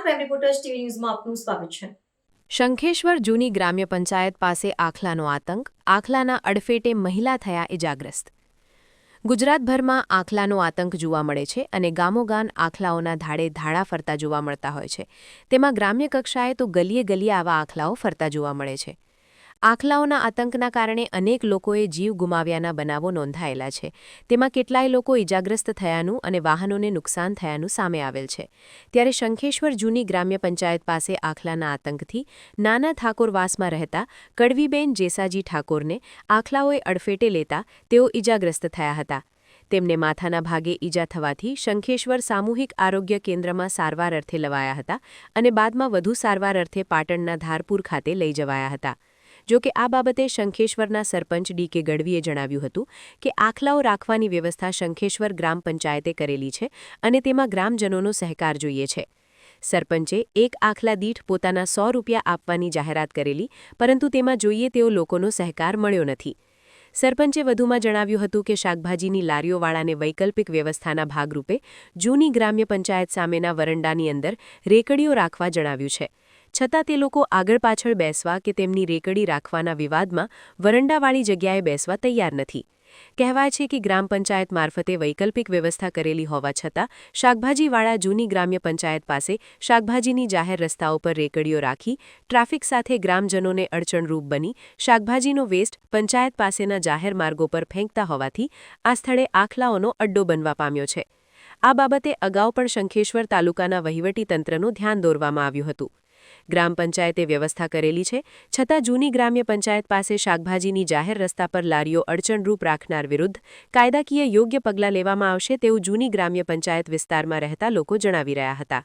Crime reporters TV ન્યૂઝમાં આપનું સ્વાગત છે। શંખેશ્વર જૂની ગ્રામ્ય પંચાયત પાસે આખલાનો આતંક, આખલાના અડફેટે મહિલા થયા ઇજાગ્રસ્ત। ગુજરાતભરમાં આખલાનો આતંક જોવા મળે છે અને ગામોગામ આખલાઓના ધાડે ધાડા ફરતા જોવા મળતા હોય છે। તેમાં ગ્રામ્ય કક્ષાએ તો ગલીએ ગલીએ આવા આખલાઓ ફરતા જોવા મળે છે। આખલાઓના આતંકના કારણે અનેક લોકોએ જીવ ગુમાવ્યાના બનાવો નોંધાયેલા છે। તેમાં કેટલાય લોકો ઇજાગ્રસ્ત થયાનું અને વાહનોને નુકસાન થયાનું સામે આવેલ છે। ત્યારે શંખેશ્વર જૂની ગ્રામ્ય પંચાયત પાસે આખલાના આતંકથી નાના ઠાકોરવાસમાં રહેતા કડવીબેન જેસાજી ઠાકોરને આખલાઓએ અડફેટે લેતા તેઓ ઇજાગ્રસ્ત થયા હતા। તેમને માથાના ભાગે ઈજા થવાથી શંખેશ્વર સામૂહિક આરોગ્ય કેન્દ્રમાં સારવાર અર્થે લવાયા હતા અને બાદમાં વધુ સારવાર અર્થે પાટણના ધારપુર ખાતે લઈ જવાયા હતા। જો કે આ બાબતે શંખેશ્વરના સરપંચ ડી.કે. ગઢવીએ જણાવ્યું હતું કે આખલાઓ રાખવાની વ્યવસ્થા શંખેશ્વર ગ્રામ પંચાયતે કરેલી છે અને તેમાં ગ્રામજનોનો સહકાર જોઈએ છે। સરપંચે એક આખલા દીઠ પોતાના 100 રૂપિયા આપવાની જાહેરાત કરેલી, પરંતુ તેમાં જોઈએ તેવો લોકોનો સહકાર મળ્યો નથી। સરપંચે વધુમાં જણાવ્યું હતું કે શાકભાજીની લારીઓવાળાને વૈકલ્પિક વ્યવસ્થાના ભાગરૂપે જૂની ગ્રામ્ય પંચાયત સામેના વરંડાની અંદર રેકડીઓ રાખવા જણાવ્યું છે, છતાં તે લોકો આગળ પાછળ બેસવા કે તેમની રેકડી રાખવાના વિવાદમાં વરંડાવાળી જગ્યાએ બેસવા તૈયાર નથી। કહેવાય છે કે ગ્રામ પંચાયત મારફતે વૈકલ્પિક વ્યવસ્થા કરેલી હોવા છતાં શાકભાજીવાળા જૂની ગ્રામ્ય પંચાયત પાસે શાકભાજીની જાહેર રસ્તાઓ પર રેકડીઓ રાખી ટ્રાફિક સાથે ગ્રામજનોને અડચણરૂપ બની શાકભાજીનો વેસ્ટ પંચાયત પાસેના જાહેર માર્ગો પર ફેંકતા હોવાથી આ સ્થળે આખલાઓનો અડ્ડો બનવા પામ્યો છે। આ બાબતે અગાઉ પણ શંખેશ્વર તાલુકાના વહીવટીતંત્રનું ધ્યાન દોરવામાં આવ્યું હતું। ગ્રામ પંચાયતે વ્યવસ્થા કરેલી છે, છતાં જૂની ગ્રામ્ય પંચાયત પાસે શાકભાજીની જાહેર રસ્તા પર લારીઓ અડચણરૂપ રાખનાર વિરુદ્ધ કાયદાકીય યોગ્ય પગલાં લેવામાં આવશે તેવું જૂની ગ્રામ્ય પંચાયત વિસ્તારમાં રહેતા લોકો જણાવી રહ્યા હતા।